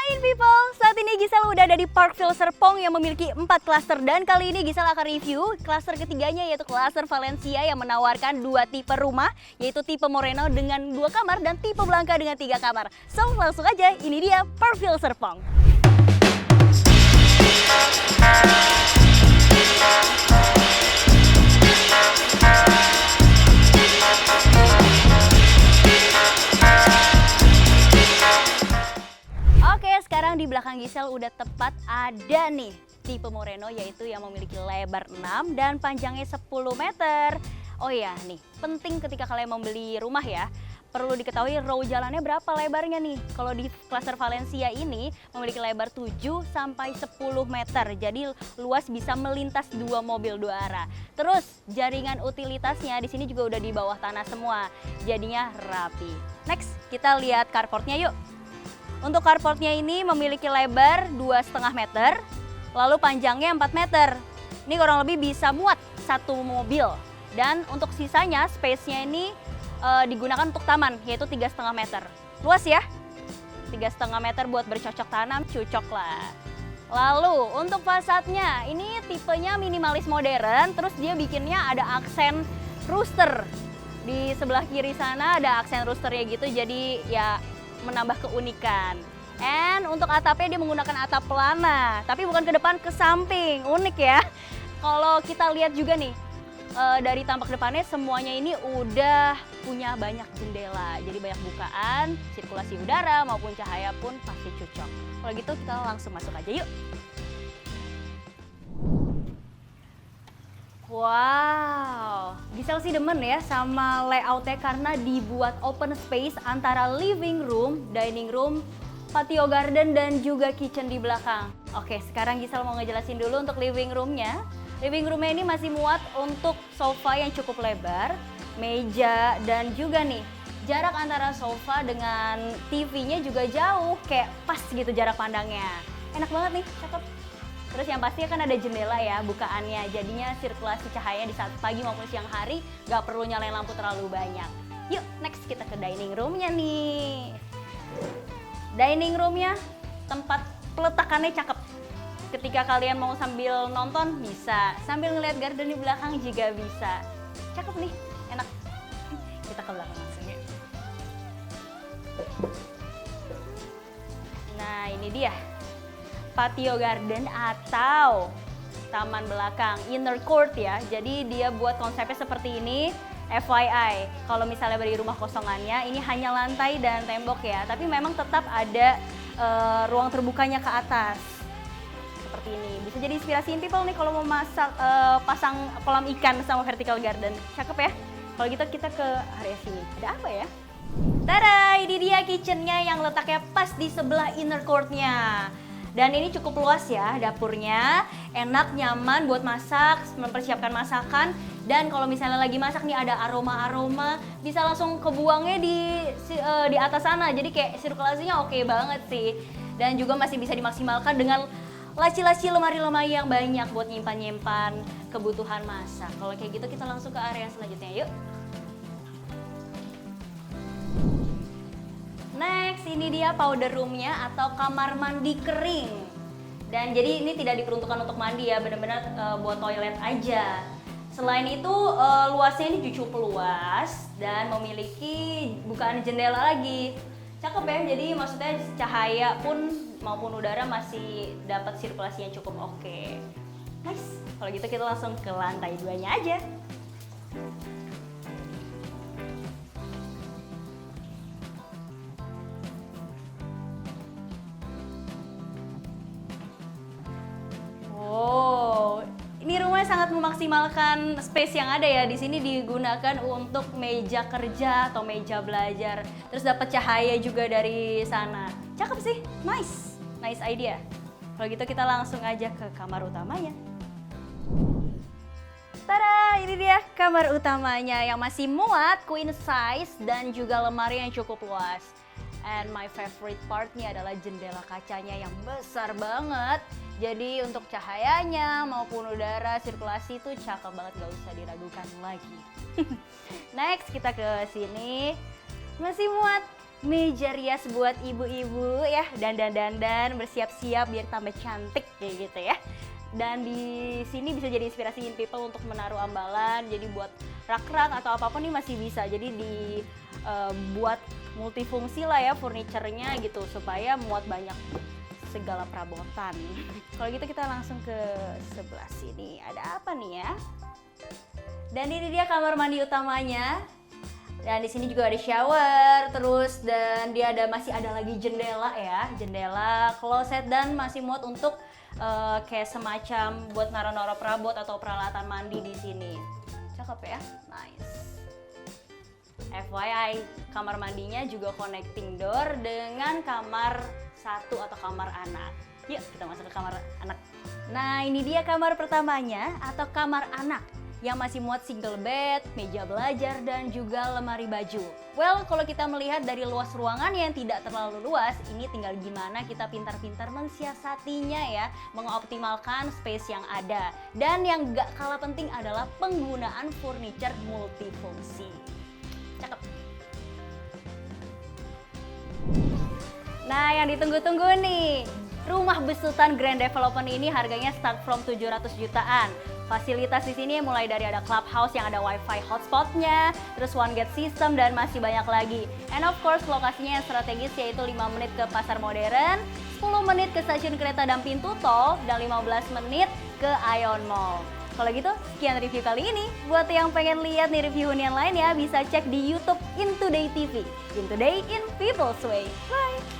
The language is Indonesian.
People, saat ini Gisel udah ada di Parkville Serpong yang memiliki 4 klaster dan kali ini Gisel akan review klaster ketiganya yaitu klaster Valencia yang menawarkan 2 tipe rumah yaitu tipe Moreno dengan 2 kamar dan tipe Blanca dengan 3 kamar. So langsung aja, ini dia Parkville Serpong. Oke, sekarang di belakang Gisel udah tepat ada nih tipe Moreno yaitu yang memiliki lebar 6 dan panjangnya 10 meter. Oh ya nih, penting ketika kalian membeli rumah ya, perlu diketahui row jalannya berapa lebarnya nih. Kalau di klaster Valencia ini memiliki lebar 7 sampai 10 meter. Jadi luas bisa melintas 2 mobil 2 arah. Terus jaringan utilitasnya di sini juga udah di bawah tanah semua. Jadinya rapi. Next, kita lihat carportnya yuk. Untuk carportnya ini memiliki lebar 2,5 meter, lalu panjangnya 4 meter. Ini kurang lebih bisa muat 1 mobil. Dan untuk sisanya, space-nya ini digunakan untuk taman, yaitu 3,5 meter. Luas ya? 3,5 meter buat bercocok tanam, cocok lah. Lalu untuk fasadnya, ini tipenya minimalis modern, terus dia bikinnya ada aksen rooster. Di sebelah kiri sana ada aksen roosternya gitu, jadi ya menambah keunikan. And untuk atapnya dia menggunakan atap pelana, tapi bukan ke depan, ke samping. Unik ya. Kalau kita lihat juga nih, dari tampak depannya semuanya ini udah punya banyak jendela. Jadi banyak bukaan, sirkulasi udara maupun cahaya pun pasti cocok. Kalau gitu kita langsung masuk aja yuk. Wow, Gisel sih demen ya sama layoutnya karena dibuat open space antara living room, dining room, patio garden dan juga kitchen di belakang. Oke, sekarang Gisel mau ngejelasin dulu untuk living roomnya. Living roomnya ini masih muat untuk sofa yang cukup lebar, meja dan juga nih jarak antara sofa dengan TV-nya juga jauh, kayak pas gitu jarak pandangnya. Enak banget nih, cakep. Terus yang pasti kan ada jendela ya bukaannya, jadinya sirkulasi cahaya di saat pagi maupun siang hari gak perlu nyalain lampu terlalu banyak. Yuk next kita ke dining roomnya nih. Dining roomnya tempat peletakannya cakep. Ketika kalian mau sambil nonton bisa, sambil ngeliat garden di belakang juga bisa. Cakep nih, enak. Kita ke belakang langsung ya. Nah ini dia. Patio garden atau taman belakang, inner court ya. Jadi dia buat konsepnya seperti ini. FYI, kalau misalnya beri rumah kosongannya, ini hanya lantai dan tembok ya. Tapi memang tetap ada ruang terbukanya ke atas. Seperti ini. Bisa jadi inspirasi people nih kalau mau masak, pasang kolam ikan sama vertical garden. Cakep ya? Kalau gitu kita ke area sini. Ada apa ya? Tada, ini dia kitchennya yang letaknya pas di sebelah inner courtnya. Dan ini cukup luas ya dapurnya, enak, nyaman buat masak, mempersiapkan masakan. Dan kalau misalnya lagi masak nih ada aroma-aroma, bisa langsung kebuangnya di atas sana. Jadi kayak sirkulasinya oke banget sih. Dan juga masih bisa dimaksimalkan dengan laci-laci lemari-lemari yang banyak buat nyimpan-nyimpan kebutuhan masak. Kalau kayak gitu kita langsung ke area selanjutnya yuk. Next, ini dia powder roomnya atau kamar mandi kering. Dan jadi ini tidak diperuntukkan untuk mandi ya, benar-benar buat toilet aja. Selain itu luasnya ini cukup luas dan memiliki bukaan jendela lagi. Cakep ya, jadi maksudnya cahaya pun maupun udara masih dapat sirkulasi yang cukup oke. Nice, kalau gitu kita langsung ke lantai 2-nya aja. Sangat memaksimalkan space yang ada ya. Di sini digunakan untuk meja kerja atau meja belajar. Terus dapat cahaya juga dari sana. Cakep sih, nice idea. Kalau gitu kita langsung aja ke kamar utamanya. Tada, ini dia kamar utamanya yang masih muat, queen size dan juga lemari yang cukup luas. And my favorite part-nya adalah jendela kacanya yang besar banget. Jadi untuk cahayanya maupun udara sirkulasi itu cakep banget, gak usah diragukan lagi. Next kita ke sini, masih muat meja rias buat ibu-ibu ya, dandan bersiap-siap biar tambah cantik kayak gitu ya. Dan di sini bisa jadi inspirasi people untuk menaruh ambalan, jadi buat rak-rak atau apapun nih masih bisa. Jadi dibuat multifungsi lah ya furniturnya gitu supaya muat banyak segala perabotan. Kalau gitu kita langsung ke sebelah sini. Ada apa nih ya? Dan ini dia kamar mandi utamanya. Dan di sini juga ada shower, terus dan dia masih ada lagi jendela ya, jendela, kloset dan masih muat untuk kayak semacam buat naruh-naruh perabot atau peralatan mandi di sini. Cakep ya, nice. FYI, kamar mandinya juga connecting door dengan kamar satu atau kamar anak. Yuk kita masuk ke kamar anak. Nah ini dia kamar pertamanya atau kamar anak yang masih muat single bed, meja belajar, dan juga lemari baju. Well, kalau kita melihat dari luas ruangan yang tidak terlalu luas, ini tinggal gimana kita pintar-pintar mensiasatinya ya, mengoptimalkan space yang ada. Dan yang gak kalah penting adalah penggunaan furniture multifungsi. Cakep. Nah, yang ditunggu-tunggu nih, rumah besutan Grand Development ini harganya start from 700 jutaan. Fasilitas di sini mulai dari ada clubhouse yang ada wifi hotspotnya, terus one gate system dan masih banyak lagi. And of course lokasinya yang strategis yaitu 5 menit ke pasar modern, 10 menit ke stasiun kereta dan pintu tol, dan 15 menit ke Ion Mall. Kalau gitu sekian review kali ini. Buat yang pengen lihat nih review hunian lainnya bisa cek di YouTube In Today TV. In Today in People's Way. Bye!